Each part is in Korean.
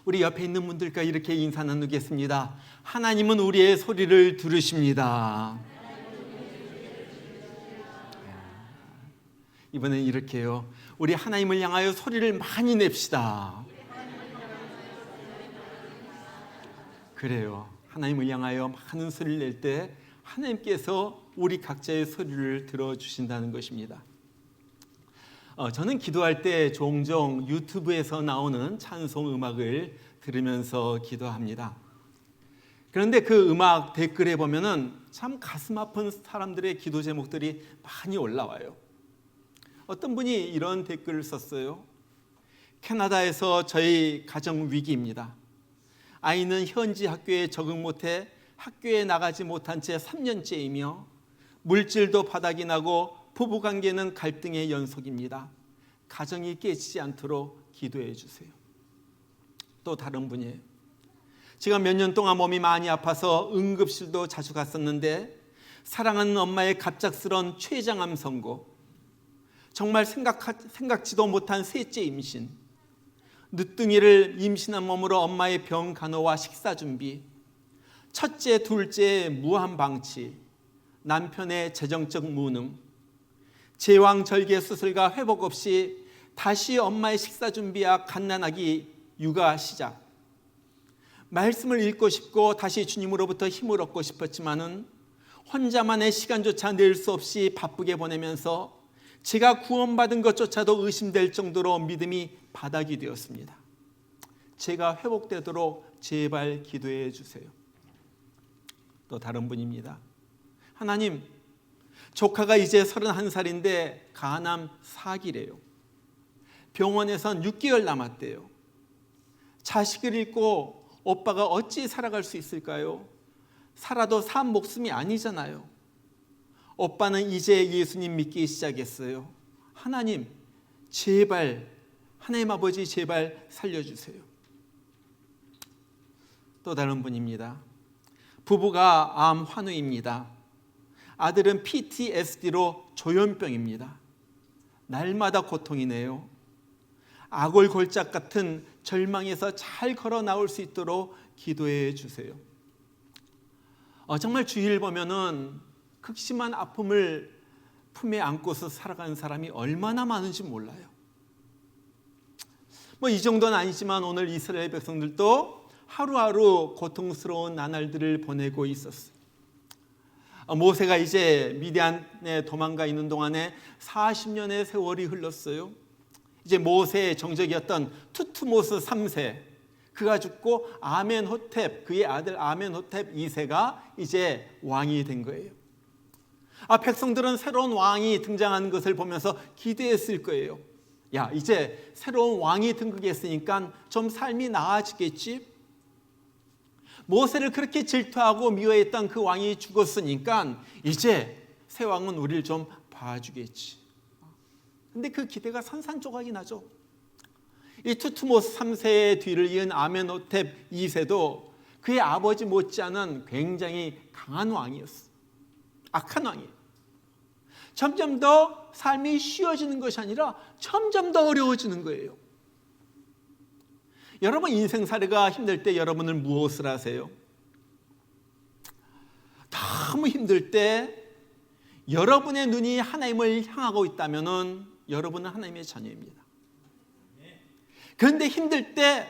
우리 옆에 있는 분들과 이렇게 인사 나누겠습니다. 하나님은 우리의 소리를 들으십니다. 이번엔 이렇게요. 우리 하나님을 향하여 소리를 많이 냅시다. 그래요. 하나님을 향하여 많은 소리를 낼 때 하나님께서 우리 각자의 소리를 들어주신다는 것입니다. 저는 기도할 때 종종 유튜브에서 나오는 찬송 음악을 들으면서 기도합니다. 그런데 그 음악 댓글에 보면은 참 가슴 아픈 사람들의 기도 제목들이 많이 올라와요. 어떤 분이 이런 댓글을 썼어요. 캐나다에서 저희 가정 위기입니다. 아이는 현지 학교에 적응 못해 학교에 나가지 못한 채 3년째이며 물질도 바닥이 나고 부부관계는 갈등의 연속입니다. 가정이 깨지지 않도록 기도해 주세요. 또 다른 분이에요. 제가 몇 년 동안 몸이 많이 아파서 응급실도 자주 갔었는데 사랑하는 엄마의 갑작스런 췌장암 선고, 정말 생각지도 못한 셋째 임신, 늦둥이를 임신한 몸으로 엄마의 병 간호와 식사 준비, 첫째, 둘째 무한 방치, 남편의 재정적 무능, 제왕절개 수술과 회복 없이 다시 엄마의 식사 준비와 갓난아기 육아 시작. 말씀을 읽고 싶고 다시 주님으로부터 힘을 얻고 싶었지만은 혼자만의 시간조차 낼 수 없이 바쁘게 보내면서 제가 구원받은 것조차도 의심될 정도로 믿음이 바닥이 되었습니다. 제가 회복되도록 제발 기도해 주세요. 또 다른 분입니다. 하나님, 조카가 이제 31살인데 간암 4기래요. 병원에선 6개월 남았대요. 자식을 잃고 오빠가 어찌 살아갈 수 있을까요? 살아도 산 목숨이 아니잖아요. 오빠는 이제 예수님 믿기 시작했어요. 하나님, 제발, 하나님 아버지 제발 살려주세요. 또 다른 분입니다. 부부가 암 환우입니다. 아들은 PTSD로 조현병입니다. 날마다 고통이네요. 아골골짝 같은 절망에서 잘 걸어 나올 수 있도록 기도해 주세요. 정말 주위를 보면은 극심한 아픔을 품에 안고서 살아가는 사람이 얼마나 많은지 몰라요. 이 정도는 아니지만 오늘 이스라엘 백성들도 하루하루 고통스러운 나날들을 보내고 있었어요. 모세가 이제 미디안에 도망가 있는 동안에 40년의 세월이 흘렀어요. 이제 모세의 정적이었던 투트모스 3세, 그가 죽고 아멘호텝, 그의 아들 아멘호텝 2세가 이제 왕이 된 거예요. 백성들은 새로운 왕이 등장하는 것을 보면서 기대했을 거예요. 야, 이제 새로운 왕이 등극했으니까 좀 삶이 나아지겠지? 모세를 그렇게 질투하고 미워했던 그 왕이 죽었으니까 이제 새 왕은 우리를 좀 봐주겠지. 근데 그 기대가 산산조각이 나죠. 이 투트모스 3세의 뒤를 이은 아멘호텝 2세도 그의 아버지 못지않은 굉장히 강한 왕이었어. 악한 왕이에요. 점점 더 삶이 쉬워지는 것이 아니라 점점 더 어려워지는 거예요. 여러분 인생살이가 힘들 때 여러분은 무엇을 하세요? 너무 힘들 때 여러분의 눈이 하나님을 향하고 있다면 여러분은 하나님의 자녀입니다. 그런데 힘들 때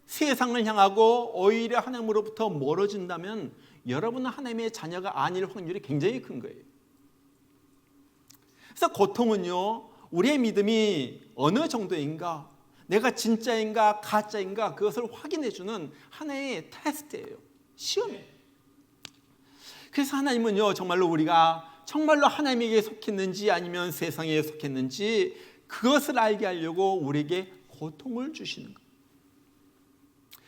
세상을 향하고 오히려 하나님으로부터 멀어진다면 여러분은 하나님의 자녀가 아닐 확률이 굉장히 큰 거예요. 그래서 고통은요, 우리의 믿음이 어느 정도인가, 내가 진짜인가 가짜인가 그것을 확인해주는 하나의 테스트예요. 시험이에요. 그래서 하나님은요, 정말로 우리가 정말로 하나님에게 속했는지 아니면 세상에 속했는지 그것을 알게 하려고 우리에게 고통을 주시는 거예요.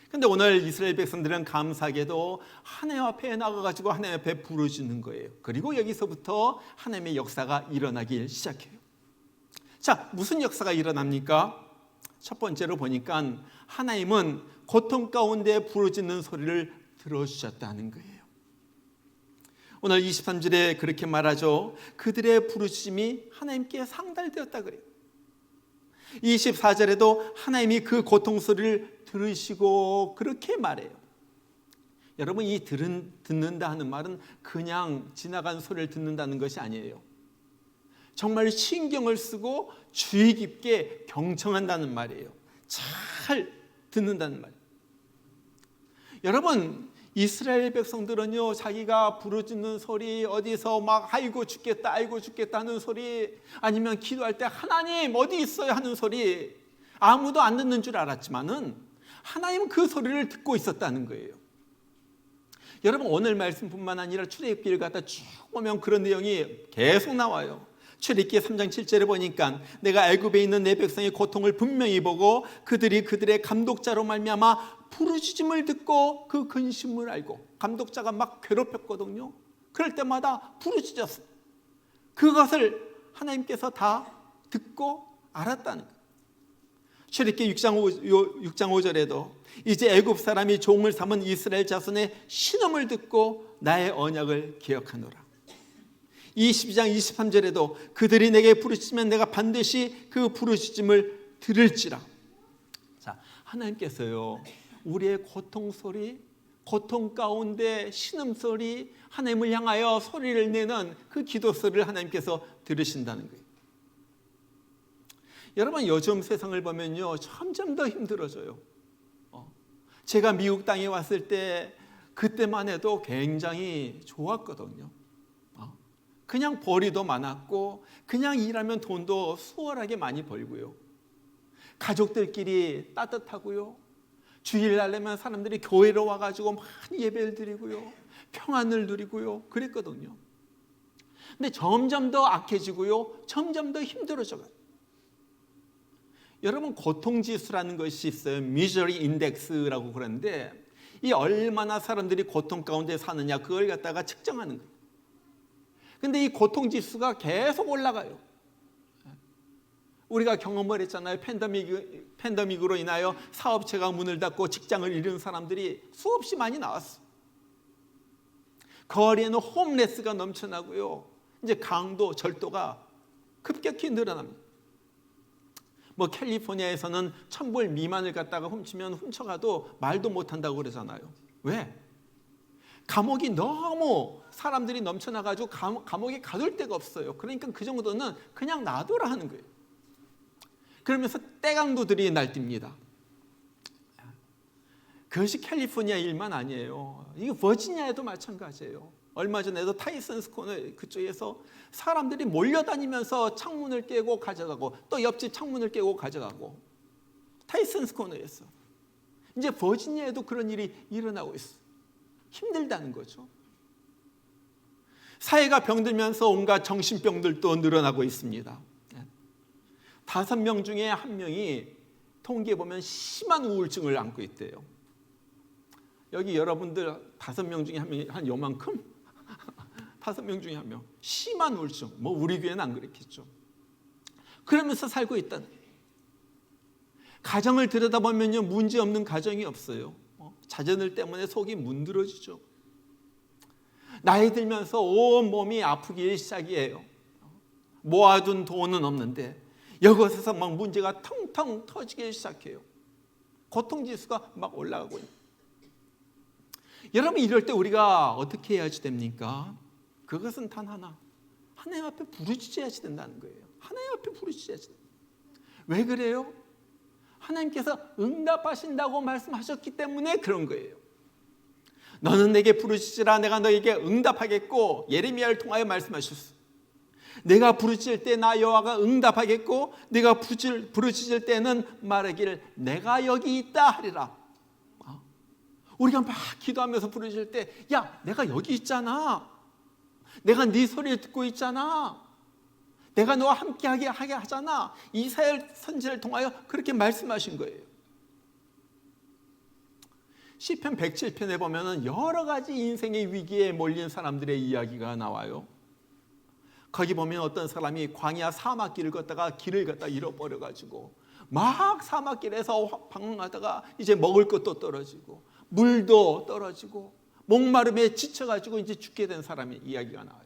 그런데 오늘 이스라엘 백성들은 감사하게도 하나님 앞에 나가가지고 하나님 앞에 부르짖는 거예요. 그리고 여기서부터 하나님의 역사가 일어나기 시작해요. 자, 무슨 역사가 일어납니까? 첫 번째로 보니까 하나님은 고통 가운데 부르짖는 소리를 들어주셨다는 거예요. 오늘 23절에 그렇게 말하죠. 그들의 부르짖음이 하나님께 상달되었다 그래요. 24절에도 하나님이 그 고통 소리를 들으시고 그렇게 말해요. 여러분, 이 듣는다 하는 말은 그냥 지나간 소리를 듣는다는 것이 아니에요. 정말 신경을 쓰고 주의 깊게 경청한다는 말이에요. 잘 듣는다는 말이에요. 여러분, 이스라엘 백성들은요, 자기가 부르짖는 소리, 어디서 막 아이고 죽겠다 하는 소리, 아니면 기도할 때 하나님 어디 있어요 하는 소리, 아무도 안 듣는 줄 알았지만은 하나님은 그 소리를 듣고 있었다는 거예요. 여러분, 오늘 말씀뿐만 아니라 출애굽기를 갖다 쭉 보면 그런 내용이 계속 나와요. 출애굽기 3장 7절에 보니까 내가 애굽에 있는 내 백성의 고통을 분명히 보고 그들이 그들의 감독자로 말미암아 부르짖음을 듣고 그 근심을 알고, 감독자가 막 괴롭혔거든요. 그럴 때마다 부르짖었어요. 그것을 하나님께서 다 듣고 알았다는 거예요. 출애굽기 6장 5절에도 이제 애굽 사람이 종을 삼은 이스라엘 자손의 신음을 듣고 나의 언약을 기억하노라. 22장 23절에도 그들이 내게 부르짖으면 내가 반드시 그 부르짖음을 들을지라. 자, 하나님께서요, 우리의 고통 소리, 고통 가운데 신음소리, 하나님을 향하여 소리를 내는 그 기도 소리를 하나님께서 들으신다는 거예요. 여러분, 요즘 세상을 보면요, 점점 더 힘들어져요. 제가 미국 땅에 왔을 때 그때만 해도 굉장히 좋았거든요. 그냥 벌이도 많았고 그냥 일하면 돈도 수월하게 많이 벌고요. 가족들끼리 따뜻하고요. 주일날 되면 사람들이 교회로 와가지고 많이 예배를 드리고요. 평안을 누리고요. 그랬거든요. 근데 점점 더 악해지고요. 점점 더 힘들어져가요. 여러분, 고통지수라는 것이 있어요. 미저리 인덱스라고 그러는데, 이 얼마나 사람들이 고통 가운데 사느냐, 그걸 갖다가 측정하는 거예요. 근데 이 고통지수가 계속 올라가요. 우리가 경험을 했잖아요. 팬데믹으로 인하여 사업체가 문을 닫고 직장을 잃은 사람들이 수없이 많이 나왔어요. 거리에는 홈레스가 넘쳐나고요. 이제 강도, 절도가 급격히 늘어납니다. 뭐 캘리포니아에서는 1,000불 미만을 갖다가 훔치면 훔쳐가도 말도 못한다고 그러잖아요. 왜? 감옥이 너무 사람들이 넘쳐나가지고 감옥에 가둘 데가 없어요. 그러니까 그 정도는 그냥 놔둬라 하는 거예요. 그러면서 떼강도들이 날뜁니다. 그것이 캘리포니아 일만 아니에요. 이게 버지니아에도 마찬가지예요. 얼마 전에도 타이슨 스퀘어 그쪽에서 사람들이 몰려다니면서 창문을 깨고 가져가고, 또 옆집 창문을 깨고 가져가고, 타이슨 스퀘어에서. 이제 버지니아에도 그런 일이 일어나고 있어요. 힘들다는 거죠. 사회가 병들면서 온갖 정신병들도 늘어나고 있습니다. 5명 중에 1명이 통계에 보면 심한 우울증을 안고 있대요. 여기 여러분들 5명 중에 1명이 한 요만큼? 5명 중에 1명 심한 우울증. 뭐 우리 교회는 안 그랬겠죠. 그러면서 살고 있다는. 가정을 들여다보면요, 문제 없는 가정이 없어요. 자녀들 때문에 속이 문드러지죠. 나이 들면서 온 몸이 아프기 시작이에요. 모아둔 돈은 없는데 이것에서 막 문제가 텅텅 터지기 시작해요. 고통지수가 막 올라가고 있는. 여러분, 이럴 때 우리가 어떻게 해야지 됩니까? 그것은 단 하나, 하나님 앞에 부르짖어야지 된다는 거예요. 하나님 앞에 부르짖어야지 된다. 왜 그래요? 하나님께서 응답하신다고 말씀하셨기 때문에 그런 거예요. 너는 내게 부르짖으라, 내가 너에게 응답하겠고, 예레미야를 통하여 말씀하셨어요. 내가 부르짖을 때 나 여호와가 응답하겠고, 내가 부르짖을 때는 말하기를 내가 여기 있다 하리라. 우리가 막 기도하면서 부르짖을 때, 야, 내가 여기 있잖아. 내가 네 소리를 듣고 있잖아. 내가 너와 함께하게 하잖아. 이사야 선지자를 통하여 그렇게 말씀하신 거예요. 시편 107편에 보면 여러 가지 인생의 위기에 몰린 사람들의 이야기가 나와요. 거기 보면 어떤 사람이 광야 사막길을 걷다가 길을 갖다 잃어버려가지고 막 사막길에서 방황하다가 이제 먹을 것도 떨어지고 물도 떨어지고 목마름에 지쳐가지고 이제 죽게 된 사람의 이야기가 나와요.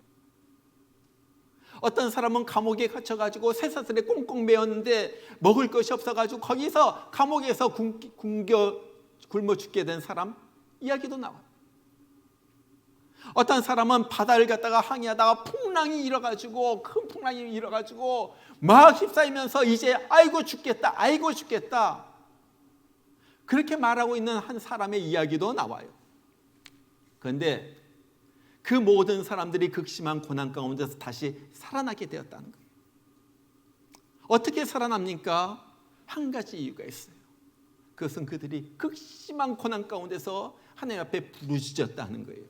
어떤 사람은 감옥에 갇혀가지고 쇠사슬에 꽁꽁 매었는데 먹을 것이 없어가지고 거기서 감옥에서 굶어 죽게 된 사람 이야기도 나와요. 어떤 사람은 바다를 갔다가 항해하다가 풍랑이 일어가지고 큰 풍랑이 일어가지고 막 휩싸이면서 이제 아이고 죽겠다 그렇게 말하고 있는 한 사람의 이야기도 나와요. 그런데 그 모든 사람들이 극심한 고난 가운데서 다시 살아나게 되었다는 거예요. 어떻게 살아납니까? 한 가지 이유가 있어요. 그것은 그들이 극심한 고난 가운데서 하나님 앞에 부르짖었다는 거예요.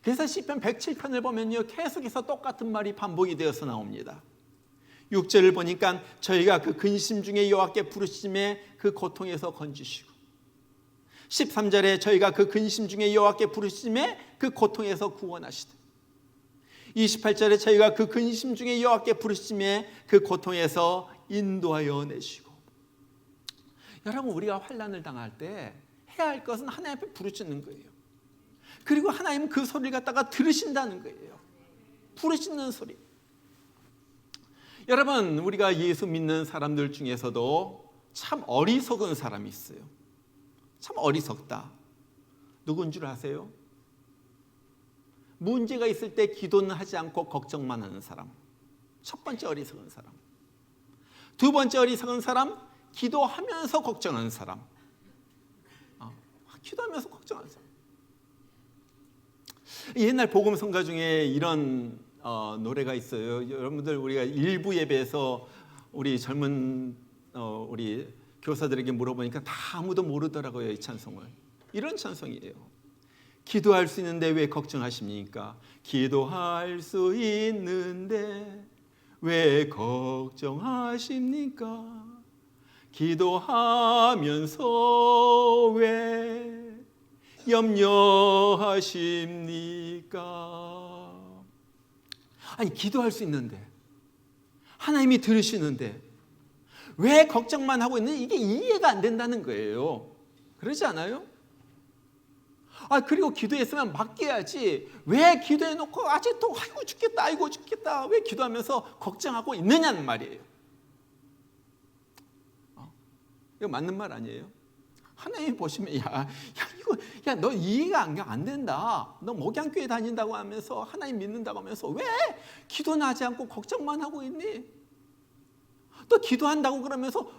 그래서 시편 107편을 보면요, 계속해서 똑같은 말이 반복이 되어서 나옵니다. 6절을 보니까 저희가 그 근심 중에 여호와께 부르짖음에 그 고통에서 건지시고, 13절에 저희가 그 근심 중에 여호와께 부르짖음에 그 고통에서 구원하시되, 28절에 저희가 그 근심 중에 여호와께 부르짖음에 그 고통에서 인도하여 내시고. 여러분, 우리가 환난을 당할 때 해야 할 것은 하나님 앞에 부르짖는 거예요. 그리고 하나님은 그 소리를 갖다가 들으신다는 거예요. 부르짖는 소리. 여러분, 우리가 예수 믿는 사람들 중에서도 참 어리석은 사람이 있어요. 참 어리석다. 누군 줄 아세요? 문제가 있을 때 기도는 하지 않고 걱정만 하는 사람. 첫 번째 어리석은 사람. 두 번째 어리석은 사람, 기도하면서 걱정하는 사람. 기도하면서 걱정하는 사람. 옛날 복음성가 중에 이런 노래가 있어요. 여러분들, 우리가 일부 예배에서 우리 젊은 우리 교사들에게 물어보니까 다 아무도 모르더라고요, 이 찬송을. 이런 찬송이에요. 기도할 수 있는데 왜 걱정하십니까? 기도할 수 있는데 왜 걱정하십니까? 기도하면서 왜 염려하십니까? 아니, 기도할 수 있는데, 하나님이 들으시는데 왜 걱정만 하고 있는지 이게 이해가 안 된다는 거예요. 그러지 않아요? 그리고 기도했으면 맡겨야지 왜 기도해놓고 아직도 아이고 죽겠다 왜 기도하면서 걱정하고 있느냐는 말이에요. 이거 맞는 말 아니에요? 하나님 보시면 너 이해가 안 된다. 너 목양교회 다닌다고 하면서 하나님 믿는다고 하면서 왜 기도는 하지 않고 걱정만 하고 있니? 또 기도한다고 그러면서 왜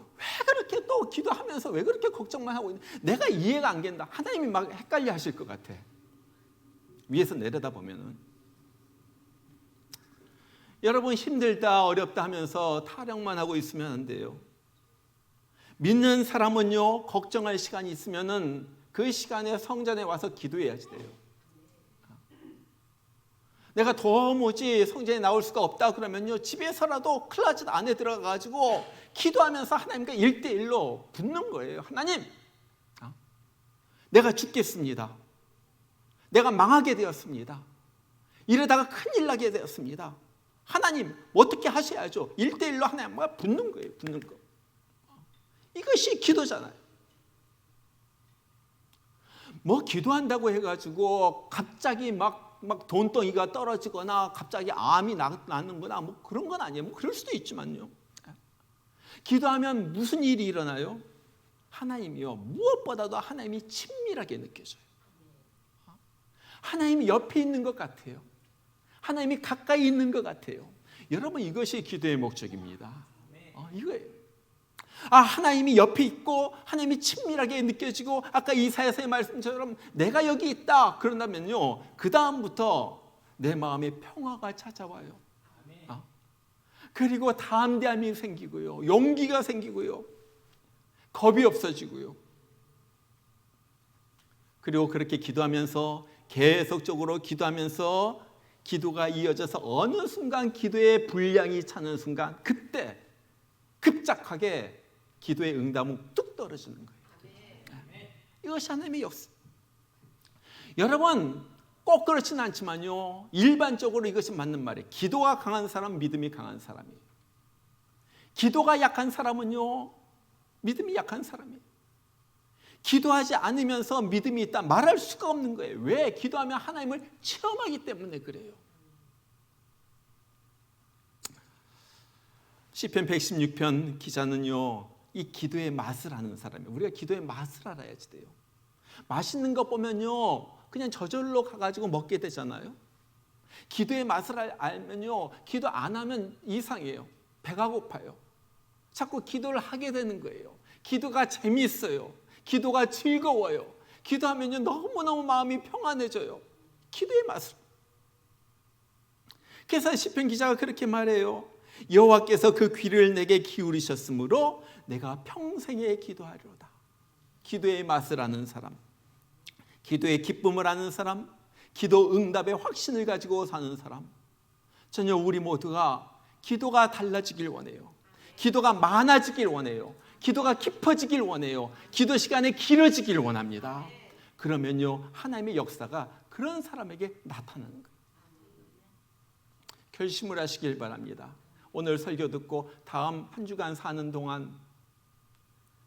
그렇게 또 기도하면서 왜 그렇게 걱정만 하고 있니? 내가 이해가 안 된다. 하나님이 막 헷갈려 하실 것 같아. 위에서 내려다 보면은. 여러분, 힘들다 어렵다 하면서 타령만 하고 있으면 안 돼요. 믿는 사람은요, 걱정할 시간이 있으면은 그 시간에 성전에 와서 기도해야지 돼요. 내가 도무지 성전에 나올 수가 없다 그러면요, 집에서라도 클라짓 안에 들어가가지고 기도하면서 하나님과 1대1로 붙는 거예요. 하나님, 내가 죽겠습니다. 내가 망하게 되었습니다. 이러다가 큰일 나게 되었습니다. 하나님, 어떻게 하셔야죠? 1대1로 하나님과 붙는 거예요. 붙는 거. 이것이 기도잖아요. 뭐 기도한다고 해가지고 갑자기 막 돈덩이가 떨어지거나 갑자기 암이 낫는거나 뭐 그런 건 아니에요. 뭐 그럴 수도 있지만요. 기도하면 무슨 일이 일어나요? 하나님이요, 무엇보다도 하나님이 친밀하게 느껴져요. 하나님이 옆에 있는 것 같아요. 하나님이 가까이 있는 것 같아요. 여러분, 이것이 기도의 목적입니다. 이거예요. 하나님이 옆에 있고 하나님이 친밀하게 느껴지고, 아까 이사야서의 말씀처럼 내가 여기 있다 그런다면요, 그 다음부터 내 마음에 평화가 찾아와요. 그리고 담대함이 생기고요, 용기가 생기고요, 겁이 없어지고요. 그리고 그렇게 기도하면서, 계속적으로 기도하면서 기도가 이어져서 어느 순간 기도의 분량이 차는 순간, 그때 급작하게 기도의 응답은 뚝 떨어지는 거예요. 이것이 하나님의 역사. 여러분, 꼭 그렇지는 않지만요, 일반적으로 이것이 맞는 말이에요. 기도가 강한 사람, 믿음이 강한 사람이에요. 기도가 약한 사람은요, 믿음이 약한 사람이에요. 기도하지 않으면서 믿음이 있다 말할 수가 없는 거예요. 왜? 기도하면 하나님을 체험하기 때문에 그래요. 시편 116편 기자는요, 이 기도의 맛을 아는 사람이에요. 우리가 기도의 맛을 알아야지 돼요. 맛있는 거 보면요, 그냥 저절로 가가지고 먹게 되잖아요. 기도의 맛을 알면요, 기도 안 하면 이상해요. 배가 고파요. 자꾸 기도를 하게 되는 거예요. 기도가 재미있어요. 기도가 즐거워요. 기도하면요, 너무너무 마음이 평안해져요. 기도의 맛을. 그래서 시편 기자가 그렇게 말해요. 여호와께서 그 귀를 내게 기울이셨으므로 내가 평생에 기도하리로다. 기도의 맛을 아는 사람, 기도의 기쁨을 아는 사람, 기도 응답의 확신을 가지고 사는 사람, 전혀 우리 모두가 기도가 달라지길 원해요. 기도가 많아지길 원해요. 기도가 깊어지길 원해요. 기도 시간이 길어지길 원합니다. 그러면요, 하나님의 역사가 그런 사람에게 나타나는 거예요. 결심을 하시길 바랍니다. 오늘 설교 듣고 다음 한 주간 사는 동안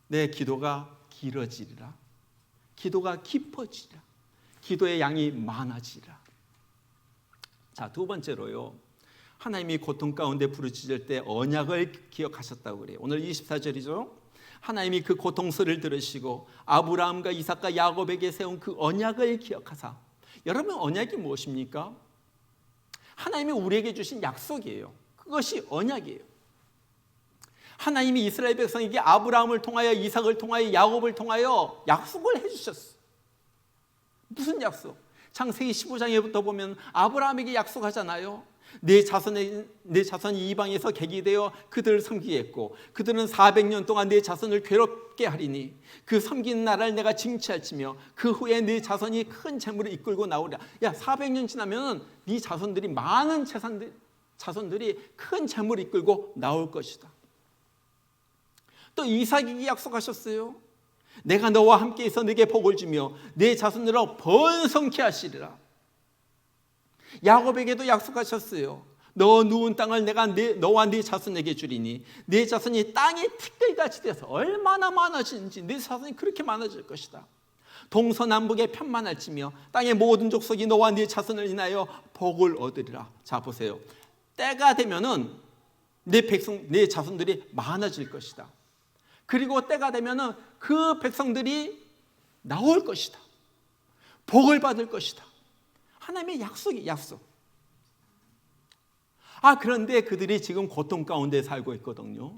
내 기도가 길어지리라. 기도가 깊어지리라. 기도의 양이 많아지리라. 자, 두 번째로요, 하나님이 고통 가운데 부르짖을 때 언약을 기억하셨다고 그래요. 오늘 24절이죠. 하나님이 그 고통소리를 들으시고 아브라함과 이삭과 야곱에게 세운 그 언약을 기억하사. 여러분, 언약이 무엇입니까? 하나님이 우리에게 주신 약속이에요. 그것이 언약이에요. 하나님이 이스라엘 백성에게 아브라함을 통하여 이삭을 통하여 야곱을 통하여 약속을 해주셨어요. 무슨 약속? 창세기 15장에부터 보면 아브라함에게 약속하잖아요. 내 자손이 이방에서 객이 되어 그들을 섬기겠고 그들은 400년 동안 내 자손을 괴롭게 하리니 그 섬기는 나라를 내가 징치할지며 그 후에 내 자손이 큰 재물을 이끌고 나오리라. 야, 400년 지나면 네 자손들이 많은 자손들이 큰 재물을 이끌고 나올 것이다. 또 이삭에게 약속하셨어요. 내가 너와 함께 있어 네게 복을 주며 내 자손들로 번성케 하시리라. 야곱에게도 약속하셨어요. 너 누운 땅을 내가 너와 네 자손에게 주리니 네 자손이 땅의 티끌같이 돼서 얼마나 많아지는지 네 자손이 그렇게 많아질 것이다. 동서남북에 편만할지며 땅의 모든 족속이 너와 네 자손을 인하여 복을 얻으리라. 자, 보세요. 때가 되면은 내 자손들이 많아질 것이다. 그리고 때가 되면은 그 백성들이 나올 것이다. 복을 받을 것이다. 하나님의 약속이 약속. 그런데 그들이 지금 고통 가운데 살고 있거든요.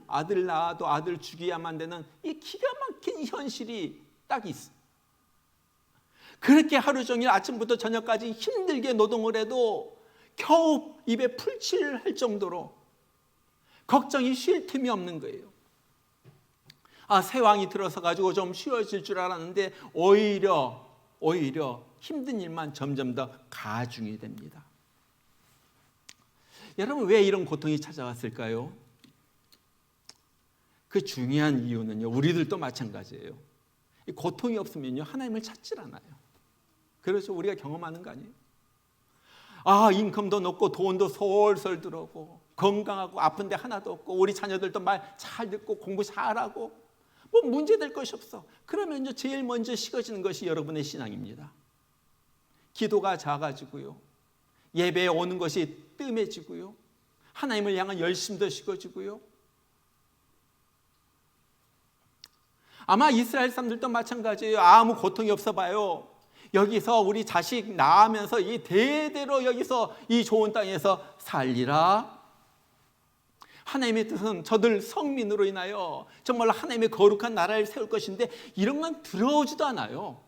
아들 낳아도 아들 죽여야만 되는 이 기가 막힌 현실이 딱 있어. 그렇게 하루 종일 아침부터 저녁까지 힘들게 노동을 해도 겨우 입에 풀칠을 할 정도로 걱정이 쉴 틈이 없는 거예요. 새 왕이 들어서 가지고 좀 쉬워질 줄 알았는데 오히려 힘든 일만 점점 더 가중이 됩니다. 여러분, 왜 이런 고통이 찾아왔을까요? 그 중요한 이유는요, 우리들도 마찬가지예요. 고통이 없으면요, 하나님을 찾질 않아요. 그래서 우리가 경험하는 거 아니에요? 인컴도 높고 돈도 솔솔 들어오고 건강하고 아픈데 하나도 없고 우리 자녀들도 말 잘 듣고 공부 잘하고 뭐 문제될 것이 없어. 그러면 제일 먼저 식어지는 것이 여러분의 신앙입니다. 기도가 작아지고요, 예배에 오는 것이 뜸해지고요, 하나님을 향한 열심도 식어지고요. 아마 이스라엘 사람들도 마찬가지예요. 아무 고통이 없어 봐요. 여기서 우리 자식 낳으면서 이 대대로 여기서 이 좋은 땅에서 살리라. 하나님의 뜻은 저들 성민으로 인하여 정말 하나님의 거룩한 나라를 세울 것인데 이런 건 들어오지도 않아요.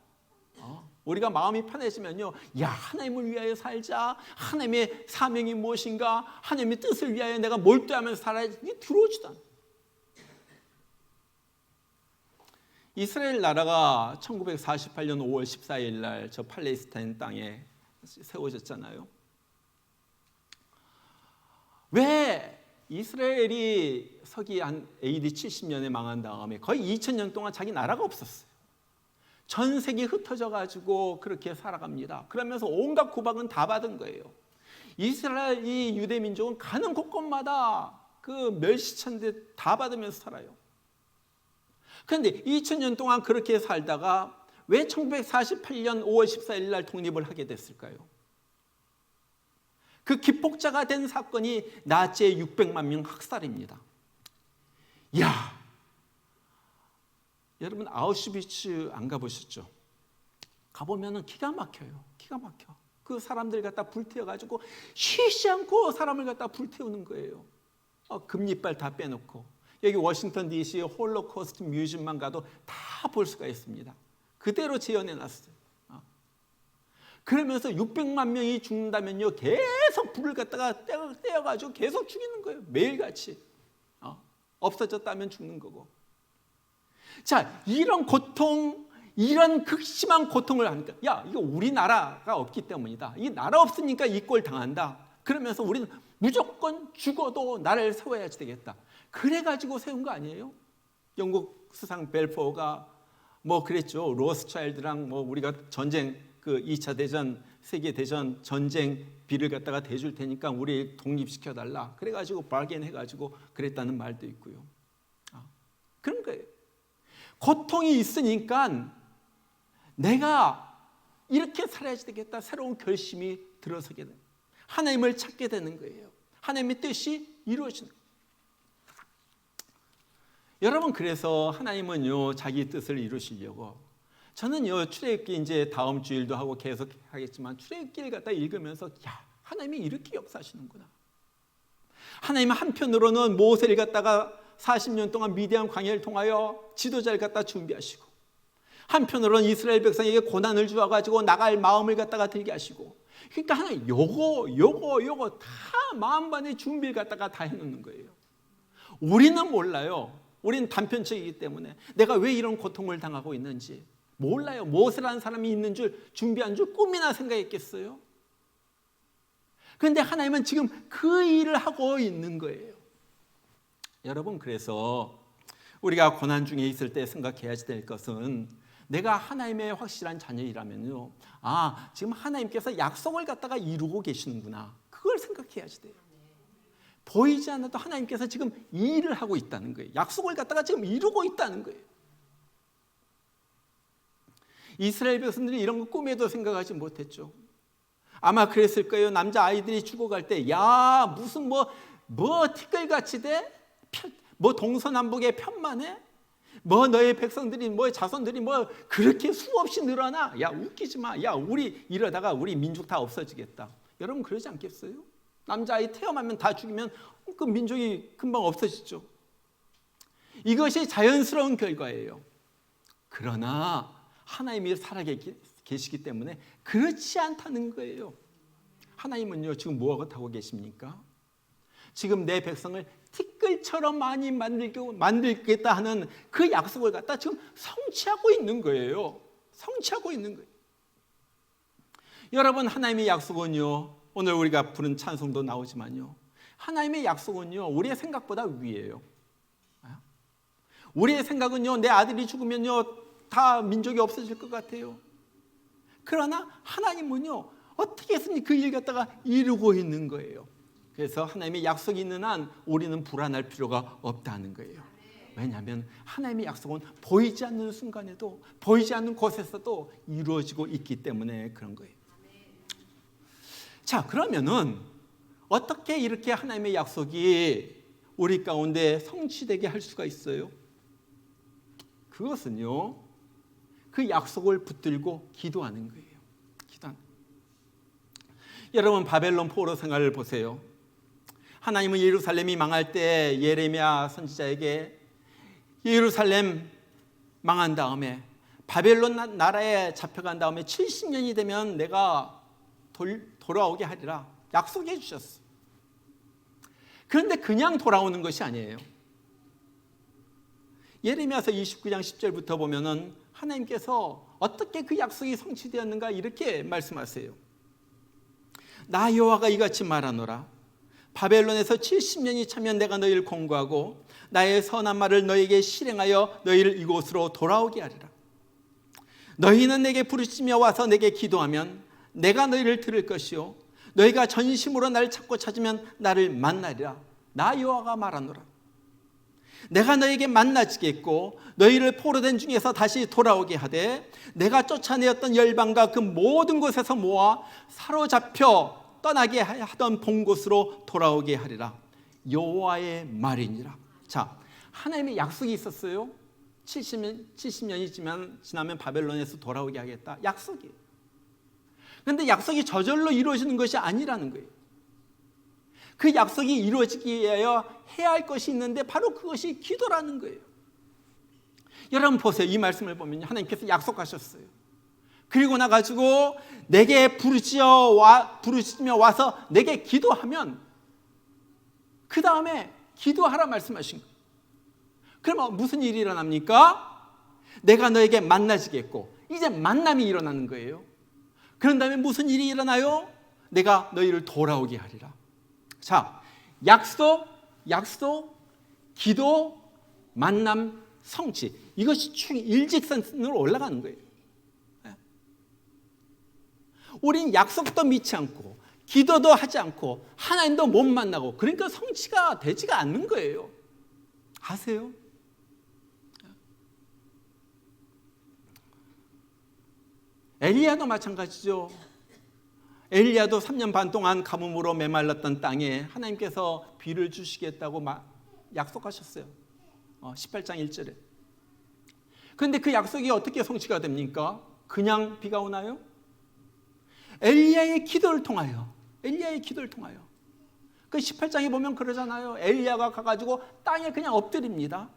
우리가 마음이 편해지면요, 하나님을 위하여 살자, 하나님의 사명이 무엇인가, 하나님의 뜻을 위하여 내가 몰두하면서 살아야지, 들어오지도 않아요. 이스라엘 나라가 1948년 5월 14일 날 저 팔레스타인 땅에 세워졌잖아요. 왜 이스라엘이 서기 한 AD 70년에 망한 다음에 거의 2000년 동안 자기 나라가 없었어요. 전 세계에 흩어져 가지고 그렇게 살아갑니다. 그러면서 온갖 구박은 다 받은 거예요. 이스라엘 이 유대 민족은 가는 곳곳마다 그 멸시천대 다 받으면서 살아요. 그런데 2000년 동안 그렇게 살다가 왜 1948년 5월 14일 날 독립을 하게 됐을까요? 그 기폭자가 된 사건이 나치의 600만 명 학살입니다. 이야, 여러분 아우슈비츠 안 가보셨죠? 가보면은 기가 막혀요. 기가 막혀. 그 사람들 갖다 불태워가지고 쉬지 않고 사람을 갖다 불태우는 거예요. 금리빨 다 빼놓고. 여기 워싱턴 DC 홀로코스트 뮤지엄만 가도 다 볼 수가 있습니다. 그대로 재현해놨어요. 그러면서 600만 명이 죽는다면요, 계속 불을 갖다가 떼어가지고 계속 죽이는 거예요. 매일같이. 없어졌다면 죽는 거고. 자, 이런 고통, 이런 극심한 고통을 하니까, 야, 이거 우리나라가 없기 때문이다. 이 나라 없으니까 이 꼴 당한다. 그러면서 우리는 무조건 죽어도 나라를 세워야지 되겠다. 그래가지고 세운 거 아니에요? 영국 수상 벨포어가 뭐 그랬죠. 로스차일드랑 뭐 우리가 전쟁, 그 2차 대전, 세계대전 전쟁비를 갖다가 대줄 테니까 우리 독립시켜달라. 그래가지고 바겐 해가지고 그랬다는 말도 있고요. 그런 거예요. 고통이 있으니까 내가 이렇게 살아야지 되겠다. 새로운 결심이 들어서게 돼요. 하나님을 찾게 되는 거예요. 하나님의 뜻이 이루어지는 거예요. 여러분, 그래서 하나님은요, 자기 뜻을 이루시려고, 저는요, 출애굽기 이제 다음 주일도 하고 계속 하겠지만, 출애굽기를 갖다 읽으면서, 야, 하나님이 이렇게 역사하시는구나. 하나님은 한편으로는 모세를 갖다가 40년 동안 미디안 광야를 통하여 지도자를 갖다 준비하시고, 한편으로는 이스라엘 백성에게 고난을 주어가지고 나갈 마음을 갖다가 들게 하시고, 그러니까 하나님 요거 다 마음반의 준비를 갖다가 다 해놓는 거예요. 우리는 몰라요. 우리는 단편적이기 때문에 내가 왜 이런 고통을 당하고 있는지 몰라요. 모세라는 사람이 있는 줄, 준비한 줄 꿈이나 생각했겠어요? 그런데 하나님은 지금 그 일을 하고 있는 거예요. 여러분, 그래서 우리가 고난 중에 있을 때 생각해야 될 것은, 내가 하나님의 확실한 자녀이라면요, 지금 하나님께서 약속을 갖다가 이루고 계시는구나. 그걸 생각해야지 돼요. 보이지 않아도 하나님께서 지금 일을 하고 있다는 거예요. 약속을 갖다가 지금 이루고 있다는 거예요. 이스라엘 백성들이 이런 거 꿈에도 생각하지 못했죠. 아마 그랬을 거예요. 남자 아이들이 죽어갈 때, 야, 무슨 뭐 티끌같이 돼? 뭐 동서남북의 편만해? 뭐 너의 백성들이, 뭐 자손들이 뭐 그렇게 수없이 늘어나? 야, 웃기지 마. 야, 우리 이러다가 우리 민족 다 없어지겠다. 여러분, 그러지 않겠어요? 남자아이 태어나면 다 죽이면 그 민족이 금방 없어지죠. 이것이 자연스러운 결과예요. 그러나 하나님이 살아계시기 때문에 그렇지 않다는 거예요. 하나님은요, 지금 무엇을 하고 계십니까? 지금 내 백성을 티끌처럼 많이 만들겠다 하는 그 약속을 갖다 지금 성취하고 있는 거예요. 성취하고 있는 거예요. 여러분, 하나님의 약속은요, 오늘 우리가 부른 찬송도 나오지만요, 하나님의 약속은요, 우리의 생각보다 위에요. 우리의 생각은요, 내 아들이 죽으면요, 다 민족이 없어질 것 같아요. 그러나 하나님은요, 어떻게 해서든 그 일 갖다가 이루고 있는 거예요. 그래서 하나님의 약속이 있는 한 우리는 불안할 필요가 없다는 거예요. 왜냐하면 하나님의 약속은 보이지 않는 순간에도, 보이지 않는 곳에서도 이루어지고 있기 때문에 그런 거예요. 자, 그러면은 어떻게 이렇게 하나님의 약속이 우리 가운데 성취되게 할 수가 있어요? 그것은요, 그 약속을 붙들고 기도하는 거예요. 여러분, 바벨론 포로 생활을 보세요. 하나님은 예루살렘이 망할 때 예레미야 선지자에게 예루살렘 망한 다음에 바벨론 나라에 잡혀간 다음에 70년이 되면 내가 돌아오게 하리라 약속해 주셨어. 그런데 그냥 돌아오는 것이 아니에요. 예레미야서 29장 10절부터 보면은 하나님께서 어떻게 그 약속이 성취되었는가 이렇게 말씀하세요. 나 여호와가 이같이 말하노라. 바벨론에서 70년이 차면 내가 너희를 공고하고 나의 선한 말을 너희에게 실행하여 너희를 이곳으로 돌아오게 하리라. 너희는 내게 부르시며 와서 내게 기도하면 내가 너희를 들을 것이요 너희가 전심으로 나를 찾고 찾으면 나를 만나리라. 나 여호와가 말하노라. 내가 너희에게 만나지겠고 너희를 포로된 중에서 다시 돌아오게 하되 내가 쫓아내었던 열방과 그 모든 곳에서 모아 사로잡혀 떠나게 하던 본 곳으로 돌아오게 하리라. 여호와의 말이니라. 자, 하나님의 약속이 있었어요. 70년이 지나면 바벨론에서 돌아오게 하겠다. 약속이에요. 그런데 약속이 저절로 이루어지는 것이 아니라는 거예요. 그 약속이 이루어지기 위하여 해야 할 것이 있는데 바로 그것이 기도라는 거예요. 여러분 보세요. 이 말씀을 보면 하나님께서 약속하셨어요. 그리고 나가지고 내게 부르짖으며 와서 내게 기도하면 그 다음에 기도하라 말씀하신 거예요. 그러면 무슨 일이 일어납니까? 내가 너에게 만나지겠고, 이제 만남이 일어나는 거예요. 그런 다음에 무슨 일이 일어나요? 내가 너희를 돌아오게 하리라. 자, 약속, 기도, 만남, 성취. 이것이 쭉 일직선으로 올라가는 거예요. 우린 약속도 믿지 않고 기도도 하지 않고 하나님도 못 만나고, 그러니까 성취가 되지가 않는 거예요. 아세요? 엘리야도 마찬가지죠. 엘리야도 3년 반 동안 가뭄으로 메말랐던 땅에 하나님께서 비를 주시겠다고 약속하셨어요. 18장 1절에. 그런데 그 약속이 어떻게 성취가 됩니까? 그냥 비가 오나요? 엘리야의 기도를 통하여. 그 18장에 보면 그러잖아요. 엘리야가 가가지고 땅에 그냥 엎드립니다.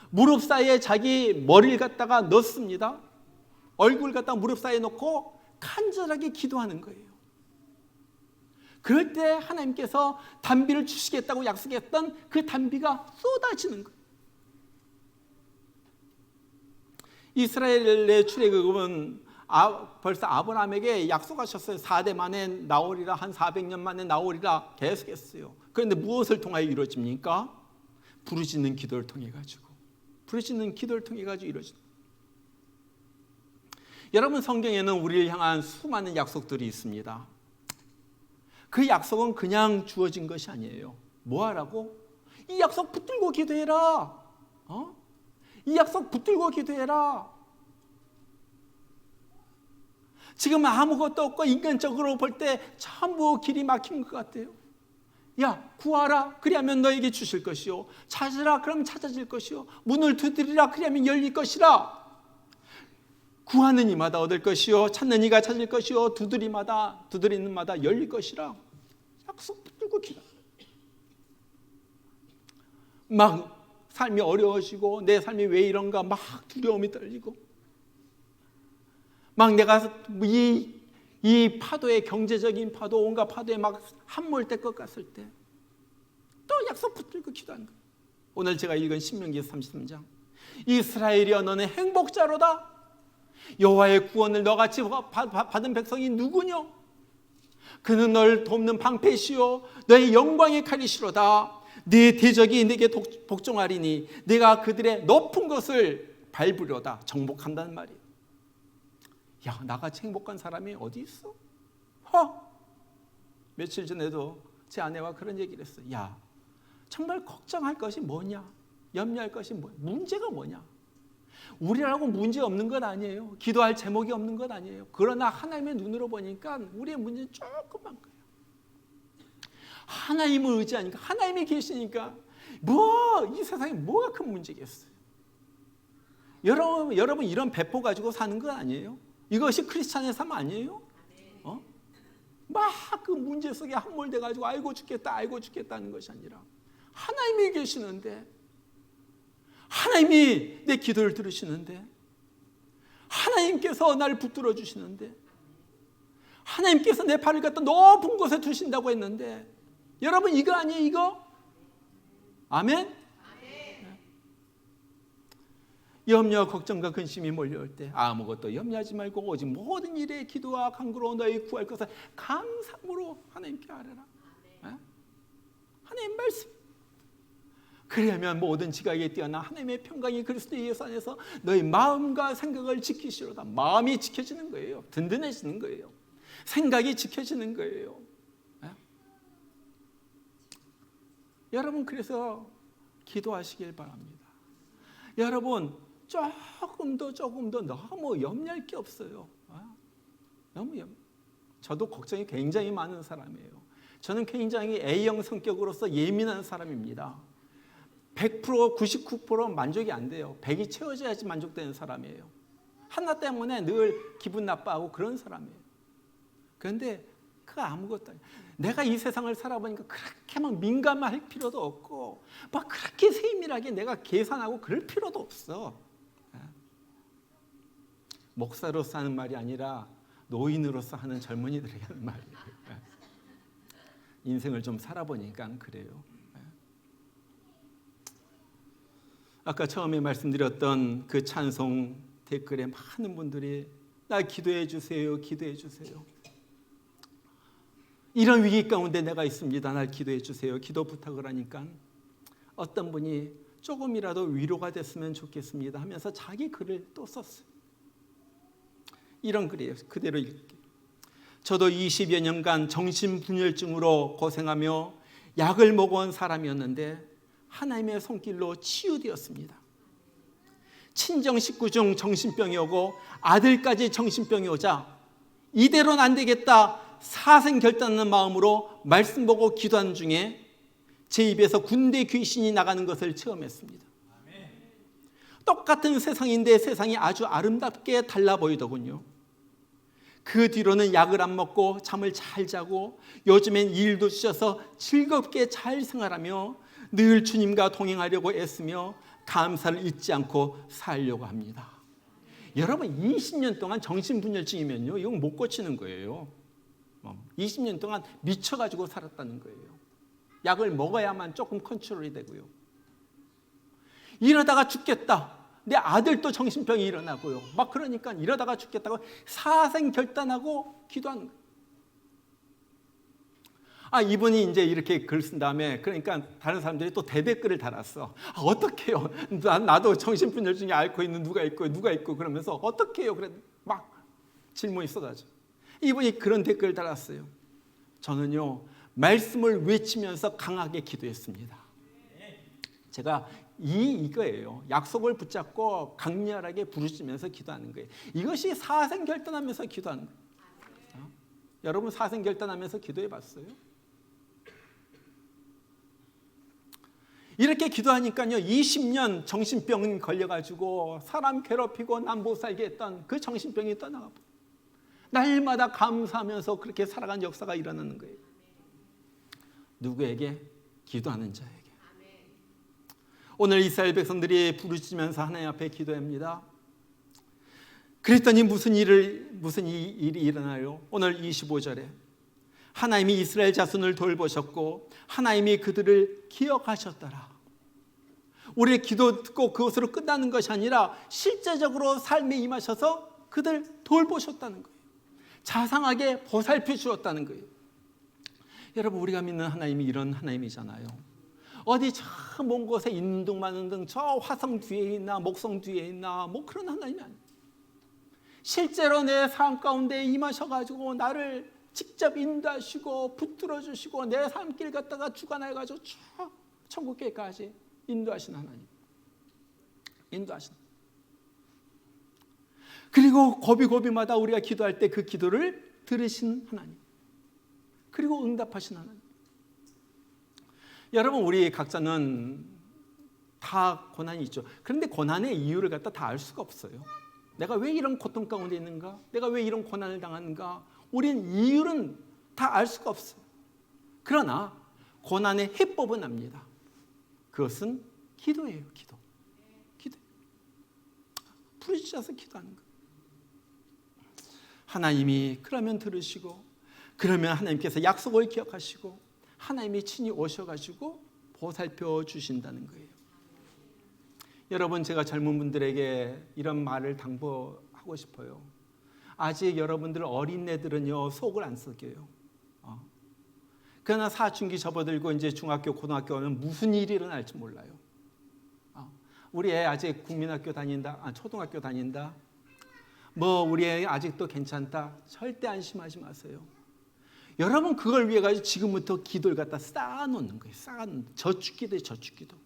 무릎 사이에 자기 머리를 갖다가 넣습니다. 얼굴 갖다가 무릎 사이에 놓고 간절하게 기도하는 거예요. 그럴 때 하나님께서 단비를 주시겠다고 약속했던 그 단비가 쏟아지는 거예요. 이스라엘의 출애굽은 벌써 아브라함에게 약속하셨어요. 4대 만에 나오리라, 한 400년 만에 나오리라 계속했어요. 그런데 무엇을 통하여 이루어집니까? 부르짖는 기도를 통해 가지고 이루어집니다. 여러분, 성경에는 우리를 향한 수많은 약속들이 있습니다. 그 약속은 그냥 주어진 것이 아니에요. 뭐 하라고? 이 약속 붙들고 기도해라. 이 약속 붙들고 기도해라. 지금 아무것도 없고 인간적으로 볼 때 전부 길이 막힌 것 같아요. 야, 구하라. 그리하면 너에게 주실 것이요. 찾으라. 그럼 찾아질 것이요. 문을 두드리라. 그리하면 열릴 것이라. 구하는 이마다 얻을 것이요, 찾는 이가 찾을 것이요, 두드리는 마다 열릴 것이라. 약속 붙들고 기도. 막 삶이 어려워지고 내 삶이 왜 이런가 막 두려움이 떨리고, 막 내가 이 파도에, 경제적인 파도, 온갖 파도에 막 함몰될 것 같을 때 또 약속 붙들고 기도하는 거예요. 오늘 제가 읽은 신명기 33장. 이스라엘이여, 너는 행복자로다. 여호와의 구원을 너같이 받은 백성이 누구뇨? 그는 널 돕는 방패시요 너의 영광의 칼이시로다. 네 대적이 내게 복종하리니 네가 그들의 높은 것을 밟으려다. 정복한다는 말이에요. 야, 나같이 행복한 사람이 어디 있어? 며칠 전에도 제 아내와 그런 얘기를 했어요. 야, 정말 걱정할 것이 뭐냐? 염려할 것이 뭐냐? 문제가 뭐냐? 우리라고 문제 없는 건 아니에요. 기도할 제목이 없는 건 아니에요. 그러나 하나님의 눈으로 보니까 우리의 문제는 조금만 거예요. 하나님을 의지하니까, 하나님이 계시니까 이 세상에 뭐가 큰 문제겠어요? 여러분 이런 배포 가지고 사는 건 아니에요. 이것이 크리스찬의 삶 아니에요? 막 그 문제 속에 함몰돼 가지고 아이고 죽겠다는 것이 아니라, 하나님이 계시는데, 하나님이 내 기도를 들으시는데, 하나님께서 나를 붙들어 주시는데, 하나님께서 내 발을 갖다 높은 곳에 두신다고 했는데, 여러분 이거 아니에요? 이거? 아멘? 염려와 걱정과 근심이 몰려올 때 아무것도 염려하지 말고 오직 모든 일에 기도와 간구로 너희 구할 것을 감사함으로 하나님께 아뢰라. 하나님 말씀. 그러면 모든 지각에 뛰어나 하나님의 평강이 그리스도 예수 안에서 너희 마음과 생각을 지키시로다. 마음이 지켜지는 거예요. 든든해지는 거예요. 생각이 지켜지는 거예요. 여러분, 그래서 기도하시길 바랍니다. 여러분, 조금 더 너무 염려할 게 없어요. 저도 걱정이 굉장히 많은 사람이에요. 저는 굉장히 A형 성격으로서 예민한 사람입니다. 100%, 99% 만족이 안 돼요. 100이 채워져야지 만족되는 사람이에요. 하나 때문에 늘 기분 나빠하고 그런 사람이에요. 그런데 그 아무것도 아니에요. 내가 이 세상을 살아보니까 그렇게 막 민감할 필요도 없고 막 그렇게 세밀하게 내가 계산하고 그럴 필요도 없어. 목사로서 하는 말이 아니라 노인으로서 하는 젊은이들에게 하는 말이에요. 인생을 좀 살아보니까 그래요. 아까 처음에 말씀드렸던 그 찬송 댓글에 많은 분들이 나 기도해 주세요, 기도해 주세요. 이런 위기 가운데 내가 있습니다. 날 기도해 주세요. 기도 부탁을 하니까 어떤 분이 조금이라도 위로가 됐으면 좋겠습니다 하면서 자기 글을 또 썼어요. 이런 글이에요. 그대로 읽을게요. 저도 20여 년간 정신분열증으로 고생하며 약을 먹어온 사람이었는데 하나님의 손길로 치유되었습니다. 친정 식구 중 정신병이 오고 아들까지 정신병이 오자 이대로는 안 되겠다 사생결단하는 마음으로 말씀 보고 기도하는 중에 제 입에서 군대 귀신이 나가는 것을 체험했습니다. 똑같은 세상인데 세상이 아주 아름답게 달라 보이더군요. 그 뒤로는 약을 안 먹고 잠을 잘 자고 요즘엔 일도 주셔서 즐겁게 잘 생활하며 늘 주님과 동행하려고 애쓰며 감사를 잊지 않고 살려고 합니다. 여러분 20년 동안 정신분열증이면요 이건 못 고치는 거예요. 20년 동안 미쳐가지고 살았다는 거예요. 약을 먹어야만 조금 컨트롤이 되고요. 이러다가 죽겠다. 내 아들도 정신병이 일어나고요. 막 그러니까 이러다가 죽겠다고 사생결단하고 기도하는 거예요. 이분이 이제 이렇게 글 쓴 다음에 그러니까 다른 사람들이 또 대댓글을 달았어. 어떡해요? 나도 정신분열증이 앓고 있는 누가 있고 그러면서 어떡해요? 그래 막 질문이 쏟아져. 이분이 그런 댓글을 달았어요. 저는요 말씀을 외치면서 강하게 기도했습니다. 제가 이거예요. 약속을 붙잡고 강렬하게 부르짖으면서 기도하는 거예요. 이것이 사생결단하면서 기도하는 거예요. 여러분 사생결단하면서 기도해 봤어요? 이렇게 기도하니까요 20년 정신병 걸려가지고 사람 괴롭히고 남 못 살게 했던 그 정신병이 떠나가 버려요. 날마다 감사하면서 그렇게 살아간 역사가 일어나는 거예요. 누구에게? 기도하는 자에게. 오늘 이스라엘 백성들이 부르짖으면서 하나님 앞에 기도합니다. 그랬더니 무슨 일이 일어나요? 오늘 25절에 하나님이 이스라엘 자손을 돌보셨고 하나님이 그들을 기억하셨더라. 우리의 기도 듣고 그것으로 끝나는 것이 아니라 실제적으로 삶에 임하셔서 그들 돌보셨다는 거예요. 자상하게 보살펴 주었다는 거예요. 여러분 우리가 믿는 하나님이 이런 하나님이잖아요. 어디 저 먼 곳에 있는 둥 마는 둥 저 화성 뒤에 있나 목성 뒤에 있나 뭐 그런 하나님이 아니에요. 실제로 내 삶 가운데 임하셔가지고 나를 직접 인도하시고 붙들어 주시고 내 삶길 갖다가 주관해가지고 쭉 천국길까지 인도하신 하나님. 인도하신. 그리고 고비고비마다 우리가 기도할 때 그 기도를 들으신 하나님. 그리고 응답하신 하나님. 여러분 우리 각자는 다 고난이 있죠. 그런데 고난의 이유를 갖다 다 알 수가 없어요. 내가 왜 이런 고통 가운데 있는가? 내가 왜 이런 고난을 당하는가? 우리는 이유는 다 알 수가 없어요. 그러나 고난의 해법은 압니다. 그것은 기도예요. 기도. 부르짖어서 기도하는 거예요. 하나님이 그러면 들으시고 그러면 하나님께서 약속을 기억하시고 하나님이 친히 오셔가지고 보살펴 주신다는 거예요. 여러분 제가 젊은 분들에게 이런 말을 당부하고 싶어요. 아직 여러분들 어린애들은요 속을 안 썩여요. 그러나 사춘기 접어들고 이제 중학교 고등학교 오면 무슨 일이 일어날지 몰라요. 우리 애 아직 국민학교 다닌다, 초등학교 다닌다, 뭐 우리 애 아직도 괜찮다. 절대 안심하지 마세요. 여러분 그걸 위해 가지고 지금부터 기도를 갖다 쌓아놓는 거예요. 저축기도예요. 저축기도.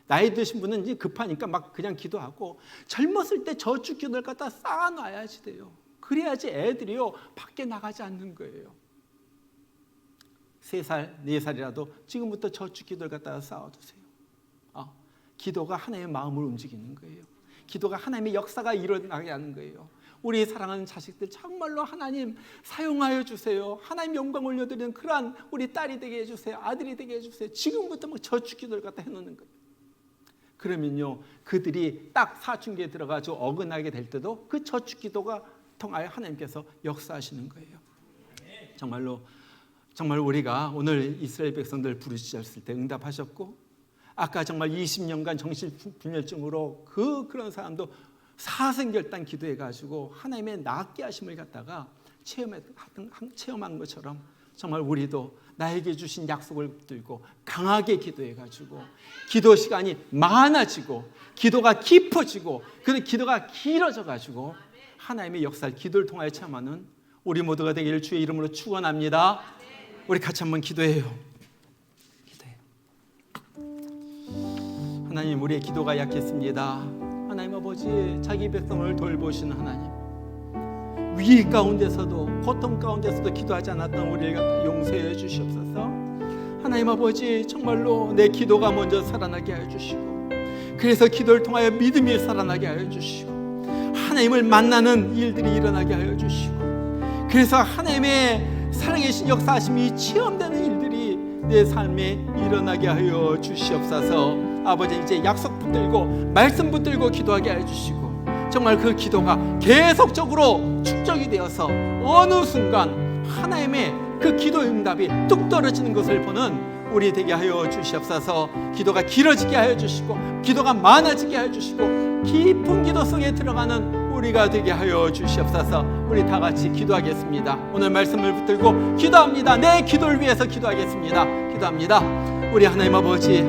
나이 드신 분은 이제 급하니까 막 그냥 기도하고 젊었을 때 저축기도를 갖다 쌓아놔야지 돼요. 그래야지 애들이요 밖에 나가지 않는 거예요. 3살, 4살이라도 지금부터 저축 기도를 갖다가 쌓아두세요. 기도가 하나님의 마음을 움직이는 거예요. 기도가 하나님의 역사가 일어나게 하는 거예요. 우리 사랑하는 자식들 정말로 하나님 사용하여 주세요. 하나님 영광 올려드리는 그러한 우리 딸이 되게 해주세요. 아들이 되게 해주세요. 지금부터 막 저축 기도를 갖다 해놓는 거예요. 그러면요 그들이 딱 사춘기에 들어가서 어긋나게 될 때도 그 저축 기도가 통하여 하나님께서 역사하시는 거예요. 정말 우리가 오늘 이스라엘 백성들 부르셨을 때 응답하셨고, 아까 정말 20년간 정신불면증으로 그런 사람도 사생결단 기도해가지고 하나님의 낫게 하심을 갖다가 체험한 것처럼 정말 우리도 나에게 주신 약속을 붙들고 강하게 기도해가지고 기도 시간이 많아지고 기도가 깊어지고 그 기도가 길어져가지고 하나님의 역사를 기도를 통하여 체험하는 우리 모두가 되기를 주의 이름으로 축원합니다. 우리 같이 한번 기도해요. 하나님, 우리의 기도가 약했습니다. 하나님 아버지, 자기 백성을 돌보시는 하나님, 위기 가운데서도 고통 가운데서도 기도하지 않았던 우리를 갖다 용서해 주시옵소서. 하나님 아버지, 정말로 내 기도가 먼저 살아나게 하여 주시고, 그래서 기도를 통하여 믿음이 살아나게 하여 주시고, 하나님을 만나는 일들이 일어나게 하여 주시고, 그래서 하나님의 살아계신 역사하심이 체험되는 일들이 내 삶에 일어나게 하여 주시옵소서. 아버지, 이제 약속 붙들고 말씀 붙들고 기도하게 해주시고, 정말 그 기도가 계속적으로 축적이 되어서 어느 순간 하나님의 그 기도 응답이 뚝 떨어지는 것을 보는 우리 되게 하여 주시옵소서. 기도가 길어지게 하여 주시고, 기도가 많아지게 하여 주시고, 깊은 기도 속에 들어가는 우리가 되게 하여 주시옵소서. 우리 다 같이 기도하겠습니다. 오늘 말씀을 붙들고 기도합니다. 내 기도를 위해서 기도하겠습니다. 기도합니다. 우리 하나님 아버지,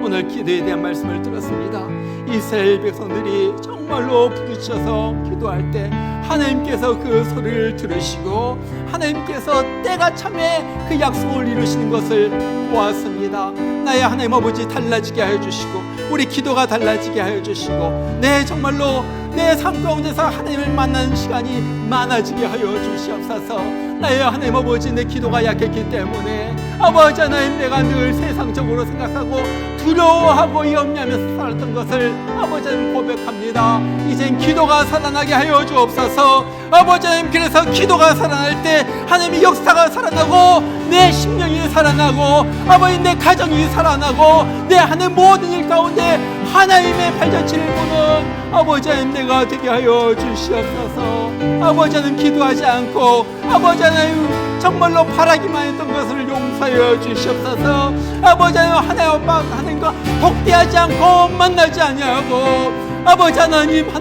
오늘 기도에 대한 말씀을 들었습니다. 이스라엘 백성들이 정말로 부르셔서 기도할 때 하나님께서 그 소리를 들으시고 하나님께서 때가 참에 그 약속을 이루시는 것을 보았습니다. 나의 하나님 아버지, 달라지게 하여 주시고 우리 기도가 달라지게 하여 주시고, 정말로 내 삶 가운데서 하나님을 만나는 시간이 많아지게 하여 주시옵소서. 나의 하나님 아버지, 내 기도가 약했기 때문에 아버지 하나님, 내가 늘 세상적으로 생각하고 두려워하고 염려하면서 살았던 것을 아버지 하나님 고백합니다. 이젠 기도가 살아나게 하여 주옵소서. 아버지 하나님, 그래서 기도가 살아날 때 하나님의 역사가 살아나고 내 심령이 살아나고 아버지 내 가정이 살아나고 내 하는 모든 일 가운데 하나님의 발자취를 보는 아버지 하나님 내가 되게 하여 주시옵소서. 아버지 하나님, 기도하지 않고 아버지 하나님 정말로 바라기만 했던 것을 용서하여 주시옵소서. 아버지 하나님과 독대하지 않고 만나지 아니하고 아버지 하나님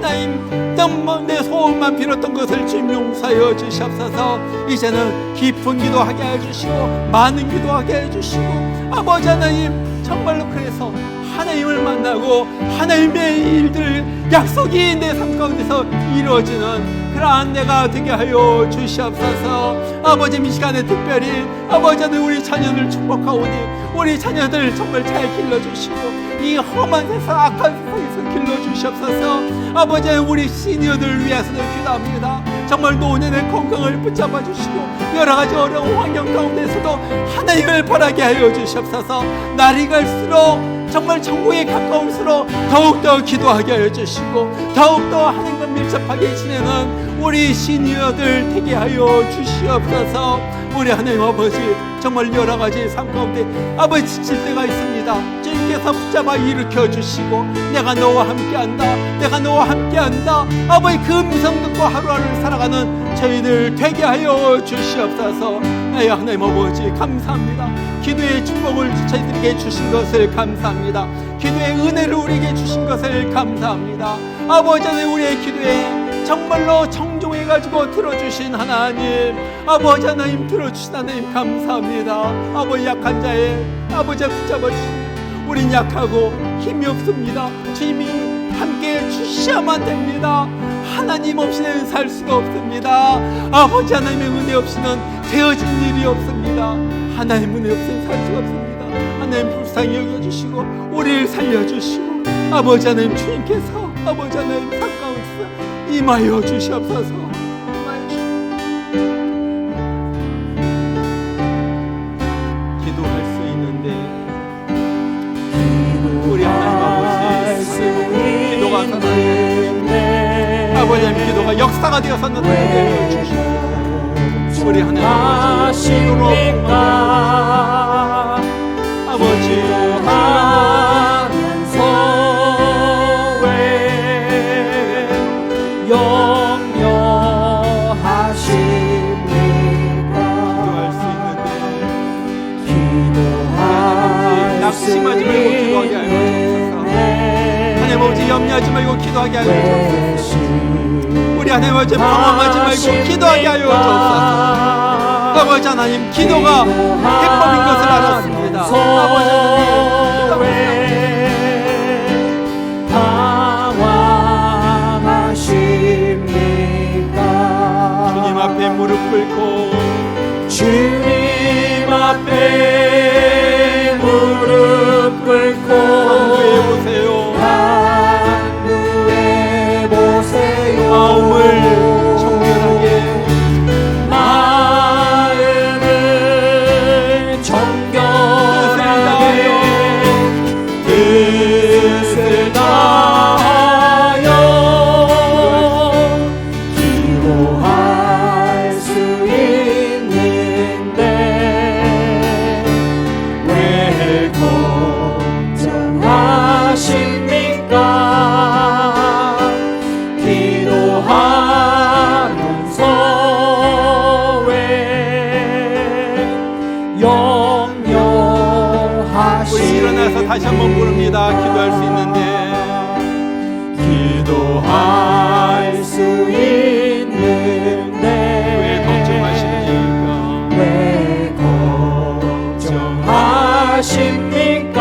내 소원만 빌었던 것을 주님 용서하여 주시옵소서. 이제는 깊은 기도하게 해주시고 많은 기도하게 해주시고 아버지 하나님, 정말로 그래서 하나님을 만나고 하나님의 일들 약속이 내 삶 가운데서 이루어지는 그러한 내가 되게 하여 주시옵소서. 아버지, 이 시간에 특별히 아버지 하나님 우리 자녀들 축복하오니 우리 자녀들 정말 잘 길러주시고 이 험한 세상 악한 세상에서 길러주시옵소서. 아버지 하나님, 우리 시니어들을 위해서도 기도합니다. 정말 노년의 건강을 붙잡아 주시고 여러 가지 어려운 환경 가운데서도 하나님을 바라게 하여 주시옵소서. 날이 갈수록 정말 천국에 가까울수록 더욱더 기도하게 하여 주시고 더욱더 하나님과 밀접하게 지내는 우리 시니어들 되게 하여 주시옵소서. 우리 하나님 아버지, 정말 여러 가지 삶 가운데 아버지 지칠 때가 있습니다. 주님께서 붙잡아 일으켜 주시고 내가 너와 함께한다, 내가 너와 함께한다, 아버지 그 음성 듣고 하루하루를 살아가는 저희들 되게 하여 주시옵소서. 나의 하나님 아버지, 감사합니다. 기도의 축복을 저희들에게 주신 것을 감사합니다. 기도의 은혜를 우리에게 주신 것을 감사합니다. 아버지 하나님, 우리의 기도에 정말로 청종해가지고 들어주신 하나님, 아버지 하나님, 들어주신 하나님 감사합니다. 아버지, 약한 자의 아버지 붙잡아주시니 우린 약하고 힘이 없습니다. 주님이 함께 주셔야만 됩니다. 하나님 없이는 살 수가 없습니다. 아버지 하나님의 은혜 없이는 되어진 일이 없습니다. 하나님 은혜 없이는 살 수가 없습니다. 하나님 불쌍히 여겨주시고 우리를 살려주시고 아버지 하나님, 주님께서 아버지 하나님 삶 가운데서 임하여 주시옵소서. 아버지 하나님 기도가 역사가 되어서 나타나게 주시고 우리 하나님 아버지 기도로 아버지 낙심하지 말고 기도하게 하여 주옵소서. 하나님 아버지 염려하지 말고 기도하게 하여 주옵소서. 우리 하나님 아버지 방황하지 말고 기도하게 하여 주옵소서. 아버지 하나님 기도가 해법인 것을 알았습니다. 아버지 하나님 주님 앞에 무릎 꿇고 주님 앞에 무릎 꿇고 간구해 보세요. 간구해 보세요. 마음을 정결하게 마음을 정결하게 뜻을 다하여 기도할 수 있는데 왜 걱정하십니까? 기도하면서 왜 염려하십니까? 우리 일어나서 다시 한번 부릅니다. 기도할 수 있는데 기도할 수 있는데 왜 걱정하십니까? 왜 걱정하십니까?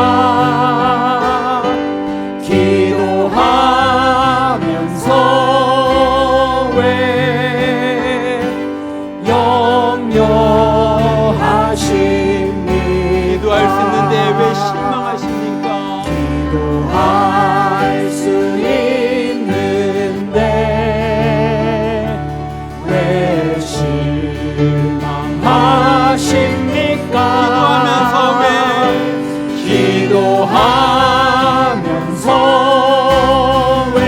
기도하면서 왜 염려하십니까? 기도할 수 있는데 왜 실망하십니까? 기도할 수 있는데 왜 실망하십니까? 기도하면서 왜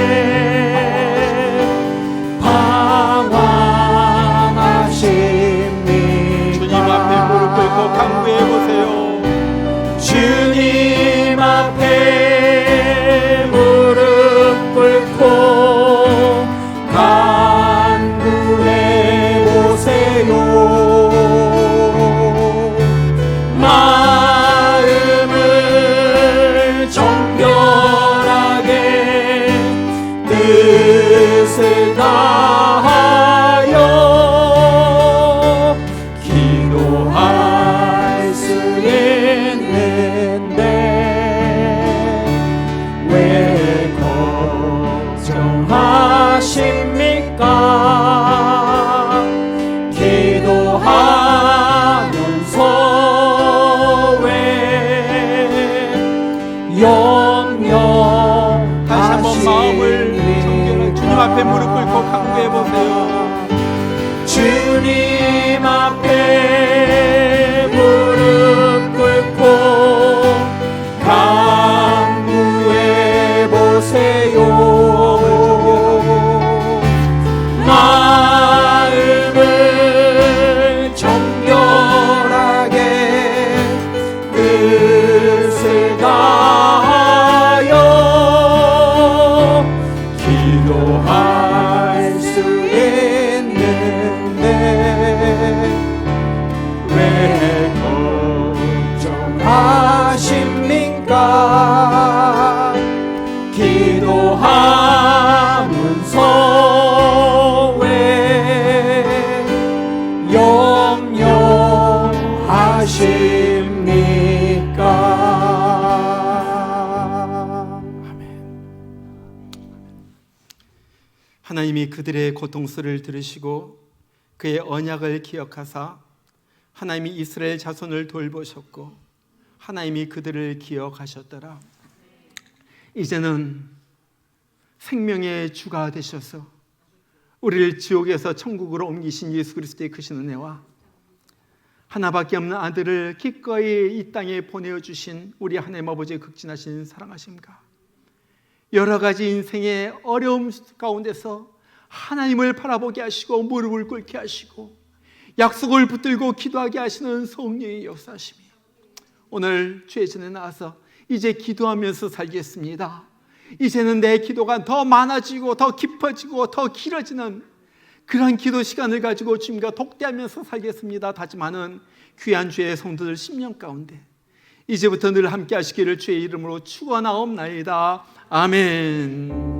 방황하십니까? 주님 앞에 무릎 꿇고 간구해 보세요. 주님 앞에 무릎 꿇고 간구해 보세요. 마음을 정결하게 뜻을 다하여 기도할 수 있는데 왜 걱정하십니까? 기도하면서 왜 염려하십니까? 다시 한번 마음을 정결하게 주님 앞에 무릎 꿇고 간구해 보세요. 주님 앞에 무릎 꿇고 간구해 보세요. 마음을 정결하게 뜻을 다하여 기도할 수 있는데 왜 걱정하십니까? 기도하면서 왜 염려하십니까? 하나님이 그들의 고통소리를 들으시고 그의 언약을 기억하사 하나님이 이스라엘 자손을 돌보셨고 하나님이 그들을 기억하셨더라. 이제는 생명의 주가 되셔서 우리를 지옥에서 천국으로 옮기신 예수 그리스도의 크신 은혜와 하나밖에 없는 아들을 기꺼이 이 땅에 보내어 주신 우리 하나님 아버지의 극진하신 사랑하심과 여러 가지 인생의 어려움 가운데서 하나님을 바라보게 하시고 무릎을 꿇게 하시고 약속을 붙들고 기도하게 하시는 성령의 역사심이 오늘 주의 전에 나와서 이제 기도하면서 살겠습니다. 이제는 내 기도가 더 많아지고 더 깊어지고 더 길어지는 그런 기도 시간을 가지고 주님과 독대하면서 살겠습니다 다짐하는 귀한 주의 성도들 10년 가운데 이제부터 늘 함께 하시기를 주의 이름으로 축원하옵나이다. 아멘.